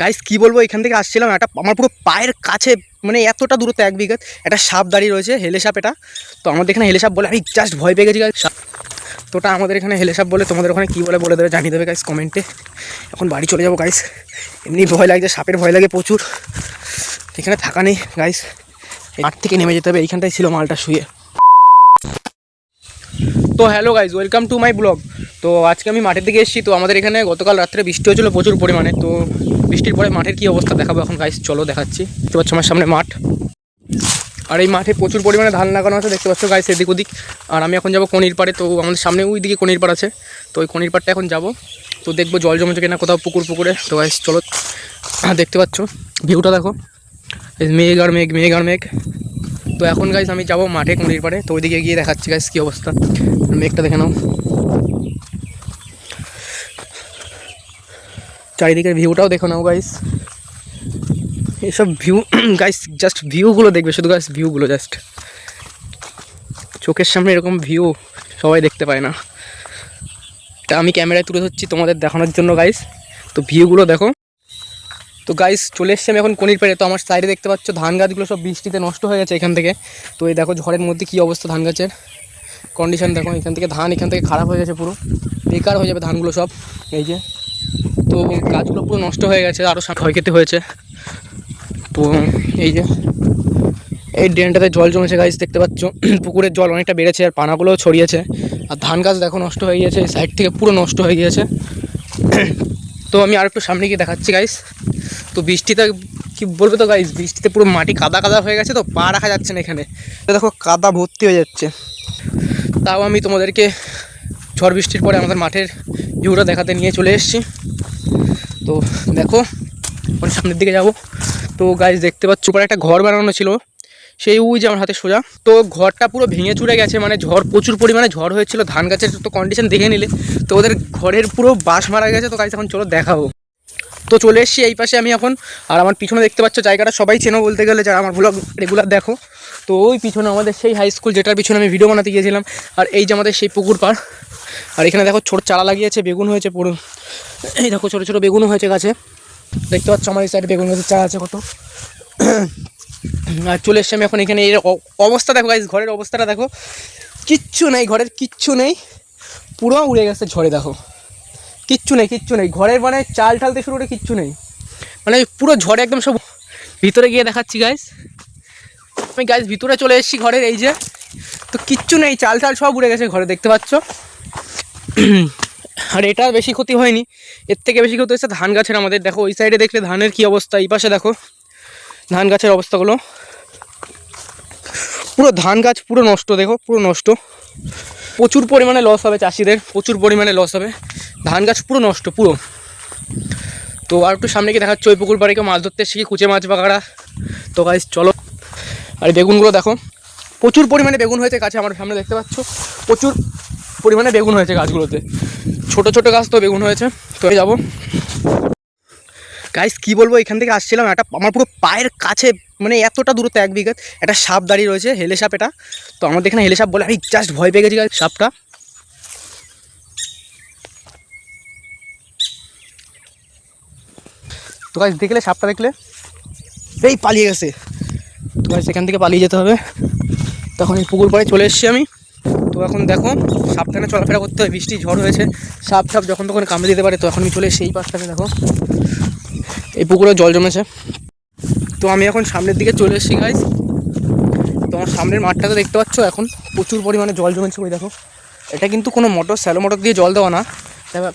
Guys কি বলবো, এখান থেকে আসছিলাম, একটা আমার পুরো পায়ের কাছে মানে এতটা দূরত্ব 1 বিঘা একটা সাপ দাঁড়িয়ে রয়েছে, হেলে সাপ। এটা তো আমাদের এখানে হেলে সাপ বলে, আমি জাস্ট ভয় পেয়ে গেছি গাইস। তোটা আমাদের এখানে হেলে সাপ বলে, তোমাদের ওখানে কী বলে দেবে, জানিয়ে দেবে গাইস কমেন্টে। এখন বাড়ি চলে যাবো গাইস, এমনি ভয় লাগছে, সাপের ভয় লাগে প্রচুর। এখানে থাকা নেই গাইস, মাঠ থেকে নেমে যেতে হবে। এইখানটাই ছিল মালটা শুয়ে। তো hello guys, welcome to my blog. তো আজকে আমি মাঠের দিকে এসেছি। তো আমাদের এখানে গতকাল রাত্রে বৃষ্টি হয়েছিল প্রচুর পরিমাণে। তো বৃষ্টির পরে মাঠের কী অবস্থা দেখাবো এখন গাইজ, চলো দেখাচ্ছি। দেখতে পাচ্ছ আমার সামনে মাঠ, আর এই মাঠে প্রচুর পরিমাণে ধান লাগানো আছে, দেখতে পাচ্ছ গাইজ এদিক ওদিক। আর আমি এখন যাবো কনির পাড়ে। তো আমাদের সামনে ওই দিকে কনির পাড় আছে, তো ওই কনির পাড়টা এখন যাবো। তো দেখবো জল জমেছে কিনা কোথাও পুকুরে। তো গাইজ চলো, দেখতে পাচ্ছ ভিউটা দেখো, মেঘ আর মেঘ, মেঘ আর মেঘ। তো এখন গাইজ আমি যাবো মাঠে কনির পাড়ে। তো ওইদিকে গিয়ে দেখাচ্ছি গাইজ কী অবস্থা, মেঘটা দেখে নাও, চারিদিকের ভিউটাও দেখো নাও গাইস। এইসব ভিউ গাইস, জাস্ট ভিউগুলো দেখবে শুধু গাইস, ভিউগুলো জাস্ট চোখের সামনে এরকম ভিউ সবাই দেখতে পায় না। এটা আমি ক্যামেরায় তুলে ধরছি তোমাদের দেখানোর জন্য গাইস। তো ভিউগুলো দেখো। তো গাইস চলে এসছি আমি এখন কনির পাড়ে। তো আমার সাইডে দেখতে পাচ্ছ ধান গাছগুলো সব বৃষ্টিতে নষ্ট হয়ে গেছে এখান থেকে। তো এই দেখো ঝড়ের মধ্যে কী অবস্থা, ধান গাছের কন্ডিশন দেখো। এখান থেকে খারাপ হয়ে গেছে, পুরো বেকার হয়ে যাবে ধানগুলো সব। এই যে, তো গাছগুলো পুরো নষ্ট হয়ে গেছে, আরও ক্ষয় খেতে হয়েছে। তো এই যে এই ড্রেনটাতে জল জমেছে গাইস, দেখতে পাচ্ছ পুকুরের জল অনেকটা বেড়েছে, আর পানাগুলোও ছড়িয়েছে। আর ধান গাছ দেখো নষ্ট হয়ে গিয়েছে, এই সাইড থেকে পুরো নষ্ট হয়ে গিয়েছে। তো আমি আর একটু সামনে গিয়ে দেখাচ্ছি গাইস। তো বৃষ্টিতে কি বলবো, তো গাইস বৃষ্টিতে পুরো মাটি কাদা কাদা হয়ে গেছে, তো পা রাখা যাচ্ছে না এখানে। দেখো কাদা ভর্তি হয়ে যাচ্ছে। তাও আমি তোমাদেরকে ঝড় বৃষ্টির পরে আমাদের মাঠের ভিউটা দেখাতে নিয়ে চলে এসেছি। তো দেখো ওর সামনের দিকে যাব। তো গাইস দেখতে পাচ্ছ উপরে একটা ঘর বানানো ছিল, সেই ওই যে আমার হাতে সোজা। তো ঘরটা পুরো ভেঙে চুরে গেছে, মানে ঝড়, প্রচুর পরিমাণে ঝড় হয়েছিল। ধান গাছের তো কন্ডিশন দেখে নিলে, তো ওদের ঘরের পুরো বাঁশ মারা গেছে। তো গাইস এখন চলো দেখাবো। তো চলে এসেছি এই পাশে আমি এখন, আর আমার পিছনে দেখতে পাচ্ছ জায়গাটা সবাই চেনো বলতে গেলে, যারা আমার ব্লগ রেগুলার দেখো। তো ওই পিছনে আমাদের সেই হাই স্কুল, যেটার পিছনে আমি ভিডিও বানাতে গিয়েছিলাম। আর এই যে আমাদের সেই পুকুর পাড়। আর এখানে দেখো ছোট চারা লাগিয়েছে, বেগুন হয়েছে পুরো। এই দেখো ছোটো ছোটো বেগুনও হয়েছে গাছে, দেখতে পাচ্ছ আমার এই সাইডে বেগুন গাছের চারা আছে কত। আর চলে এসছি আমি এখন এখানে। এর অবস্থা দেখো গাইস, ঘরের অবস্থাটা দেখো, কিচ্ছু নেই ঘরের, কিচ্ছু নেই, পুরো উড়ে গেছে ঝড়ে। দেখো কিচ্ছু নেই ঘরের, মানে চাল ঠালতে শুরু করে কিচ্ছু নেই, মানে পুরো ঝড়ে একদম সব। ভিতরে গিয়ে দেখাচ্ছি গাইস, আমি গাইস ভিতরে চলে এসেছি ঘরের। এই যে, তো কিচ্ছু নেই, চাল সব উড়ে গেছে ঘরে, দেখতে পাচ্ছ। আর এটা বেশি ক্ষতি হয়নি, এর থেকে বেশি ক্ষতি হয়েছে ধান গাছের আমাদের। দেখো ওই সাইডে দেখলে ধানের কি অবস্থা, এই পাশে দেখো ধান গাছের অবস্থাগুলো, পুরো ধান গাছ পুরো নষ্ট, দেখো পুরো নষ্ট। প্রচুর পরিমাণে লস হবে চাষিদের, প্রচুর পরিমাণে লস হবে, ধান গাছ পুরো নষ্ট পুরো। তো আর একটু সামনে গিয়ে দেখাচ্ছে ওই পুকুর পাড়ে কেউ মাছ ধরতে শিখে, কুচে মাছ বাগাড়া। তো গাইস চলো। আর বেগুনগুলো দেখো, প্রচুর পরিমাণে বেগুন হয়েছে গাছে, আমার সামনে দেখতে পাচ্ছ প্রচুর পরিমাণে বেগুন হয়েছে গাছগুলোতে, ছোট ছোট গাছ তো বেগুন হয়েছে। তো যাবো গাইস, কি বলবো, এখান থেকে আসছিলাম, একটা আমার পুরো পায়ের কাছে মানে এতটা দূরত্ব 1 বিঘা একটা সাপ দাঁড়িয়ে রয়েছে, হেলে সাপ। এটা তো আমাদের এখানে হেলে সাপ বলে, আমি জাস্ট ভয় পেয়ে গেছি গাইস সাপটা। তো গাইস দেখলে সাপটা দেখলে এই পালিয়ে গেছে। তো গাইস এখান থেকে পালিয়ে যেতে হবে। তখন এই পুকুর পাড়ে চলে এসেছি আমি। তো এখন দেখো সাবধানে চলাফেরা করতে হবে, বৃষ্টি ঝড় হয়েছে, সাপ যখন তখন কামড়ে দিতে পারে। তো এখন আমি চলে এসেছি এই পাশটাতে, দেখো এই পুকুরে জল জমেছে। তো আমি এখন সামনের দিকে চলে এসেছি গাইস। তো আমার সামনের মাঠটাতে দেখতে পাচ্ছ এখন প্রচুর পরিমাণে জল জমেছে। ওই দেখো, এটা কিন্তু কোনো মোটর, স্যালো মোটর দিয়ে জল দেওয়া না,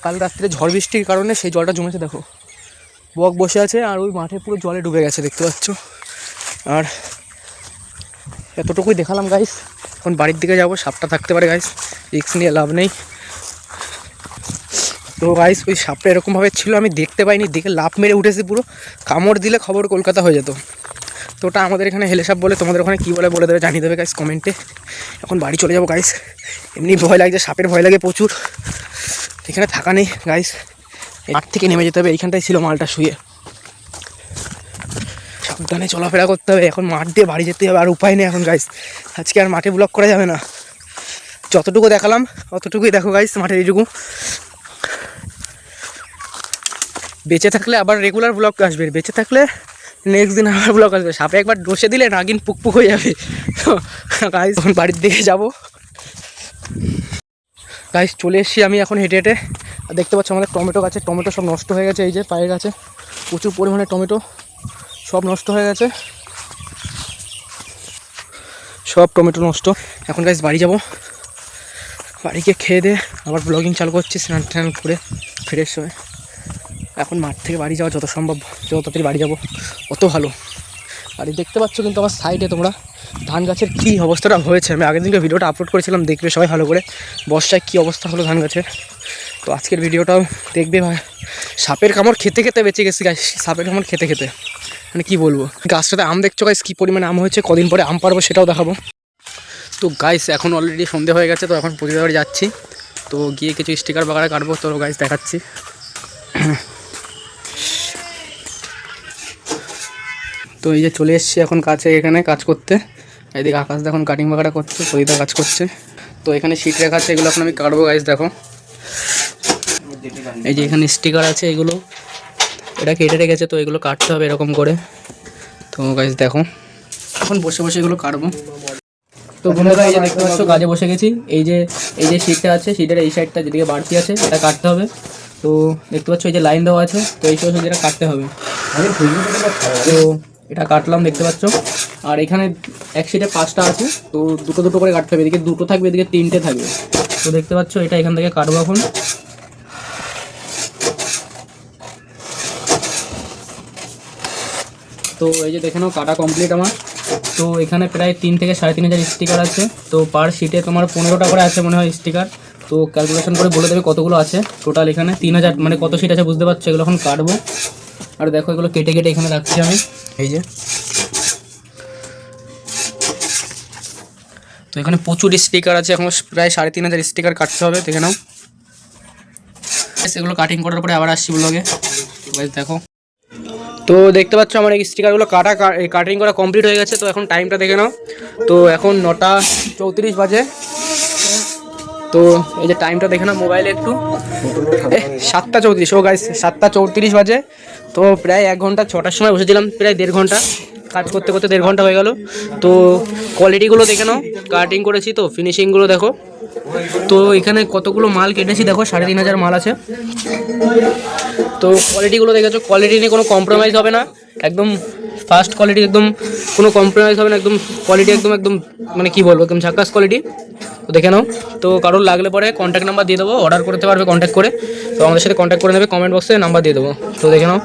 কাল রাত্রে ঝড় বৃষ্টির কারণে সেই জলটা জমেছে। দেখো বক বসে আছে, আর ওই মাঠে পুরো জলে ডুবে গেছে, দেখতে পাচ্ছ। আর এতটুকুই দেখালাম গাইস, এখন বাড়ির দিকে যাবো, সাপটা থাকতে পারে গাইস, রিস্ক নিয়ে লাভ নেই। তো গাইস ওই সাপটা এরকমভাবে ছিল, আমি দেখতে পাইনি, দেখে লাফ মেরে উঠেছে, পুরো কামড় দিলে খবর কলকাতা হয়ে যেত। তো ওটা আমাদের এখানে হেলে সাপ বলে, তোমাদের ওখানে কী বলে দেবে, জানিয়ে দেবে গাইস কমেন্টে। এখন বাড়ি চলে যাবো গাইস, এমনি ভয় লাগছে, সাপের ভয় লাগে প্রচুর। এখানে থাকা নেই গাইস, মাঠ থেকে নেমে যেতে হবে। এইখানটাই ছিল মালটা শুয়ে, সাবধানে চলাফেরা করতে হবে। এখন মাঠ দিয়ে বাড়ি যেতে হবে, আর উপায় নেই এখন গাইস, আজকে আর মাঠে ব্লগ করা যাবে না। যতটুকু দেখালাম অতটুকুই দেখো গাইস, মাঠের এইটুকু। বেঁচে থাকলে আবার রেগুলার ব্লগ আসবে, বেঁচে থাকলে নেক্সট দিন আবার ব্লগ আসবে। সাপে একবার ডসে দিলে নাগিন পুকপুক হয়ে যাবে। তো গাইস তখন বাড়ির দিকে যাবো। গাইস চলে এসেছি আমি এখন হেঁটে হেঁটে। দেখতে পাচ্ছ আমাদের টমেটো গাছে টমেটো সব নষ্ট হয়ে গেছে। এই যে পায়ের গাছে প্রচুর পরিমাণে টমেটো সব নষ্ট হয়ে গেছে, সব টমেটো নষ্ট। এখন গাইস বাড়ি যাব, বাড়িকে খেয়ে দিয়ে আবার ব্লগিং চালু করছি স্নান টান করে ফ্রেশ হয়ে। এখন মাঠ থেকে বাড়ি যাওয়া যত সম্ভব, যত তাড়াতাড়ি বাড়ি যাবো অত ভালো। আর এই দেখতে পাচ্ছ কিন্তু আমার সাইডে তোমরা ধান গাছের কী অবস্থাটা হয়েছে। আমি আগের দিনকে ভিডিওটা আপলোড করেছিলাম, দেখবে সবাই ভালো করে বর্ষায় কী অবস্থা হলো ধান গাছের। তো আজকের ভিডিওটাও দেখবে। সাপের কামড় খেতে খেতে বেঁচে গেছি গাছ, সাপের কামড় খেতে খেতে মানে কী বলবো। গাছটাতে আম দেখছো গাইস, কী পরিমাণে আম হয়েছে, কদিন পরে আম পারবো সেটাও দেখাবো। তো গাইস এখন অলরেডি সন্ধে হয়ে গেছে, তো এখন প্রতিবার যাচ্ছি, তো গিয়ে কিছু স্টিকার বাগারে কাটবো, তো গাইস দেখাচ্ছি। তো এই যে চলে এসেছি এখন কাছে এখানে কাজ করতে। এদিকে আকাশ এখন কাটিং বাগাটা করছে, সরিদা কাজ করছে। তো এখানে শিট রেখা আছে, এগুলো এখন আমি কাটবো গাইস। দেখো এই যে এখানে স্টিকার আছে, এগুলো এটা কেটে রেখেছে, তো এগুলো কাটতে হবে এরকম করে। তো গাইস দেখো এখন বসে বসে এগুলো কাটবো। তো বন্ধুরা এই যে দেখতে পাচ্ছ কাজে বসে গেছি। এই যে শিটটা আছে, শিটের এই সাইডটা যেদিকে বাড়তি আছে এটা কাটতে হবে। তো দেখতে পাচ্ছ এই যে লাইন দেওয়া আছে, তো এই সময় যেটা কাটতে হবে। তো এটা কাটলাম দেখতে পাচ্ছ। আর এখানে এক শিটে 5টা আছে, তো দুটো দুটো করে কাটতে হবে। এদিকে 2টো থাকবে, এদিকে 3টে থাকবে। তো দেখতে পাচ্ছ এটা এখান থেকে কাটবো এখন। তো এই যে দেখে নাও কাটা কমপ্লিট আমার। তো এখানে প্রায় 3 থেকে 3.5 হাজার স্টিকার আছে। তো পার শিটে তোমার 15টা করে আছে মনে হয় স্টিকার। তো ক্যালকুলেশন করে বলে দেবে কতগুলো আছে টোটাল। এখানে 3000 মানে কত শিট আছে বুঝতে পারছো। এগুলো এখন কাটবো। আর দেখো এগুলো কেটে কেটে এখানে রাখছি আমি। এই যে তো এখানে প্রচুর স্টিকার আছে, এখন প্রায় 3.5 হাজার স্টিকার কাটতে হবে, দেখে নাও। এগুলো কাটিং করার পরে আবার আসছি ব্লগে। দেখো তো দেখতে পাচ্ছ আমার এই স্টিকারগুলো কাটিং করা কমপ্লিট হয়ে গেছে। তো এখন টাইমটা দেখে নাও। তো এখন 9টা 34 বাজে। তো এই যে টাইমটা দেখে নাও মোবাইলে একটু, 7টা 34। ও গাইস 7টা 34 বাজে। তো প্রায় 1 ঘন্টা, 6টার সময় বসেছিলাম, প্রায় 1.5 ঘন্টা কাজ করতে করতে 1.5 ঘন্টা হয়ে গেল। তো কোয়ালিটিগুলো দেখে নাও, কাটিং করেছি তো ফিনিশিংগুলো দেখো। তো এখানে কতগুলো মাল কেটেছি দেখো, 3.5 হাজার মাল আছে। তো কোয়ালিটিগুলো দেখেছো, কোয়ালিটি নিয়ে কোনো কম্প্রোমাইজ হবে না, একদম ফার্স্ট কোয়ালিটি, একদম কোনো কম্প্রোমাইজ হবে না, একদম কোয়ালিটি একদম একদম মানে কী বলবো, একদম ঝাক্কাস কোয়ালিটি। তো দেখে নাও। তো কারোর লাগলে পরে কন্ট্যাক্ট নাম্বার দিয়ে দেবো, অর্ডার করতে পারবে কন্ট্যাক্ট করে। তো আমাদের সাথে কন্ট্যাক্ট করে নেবে, কমেন্ট বক্সে নাম্বার দিয়ে দেবো। তো দেখে নাও।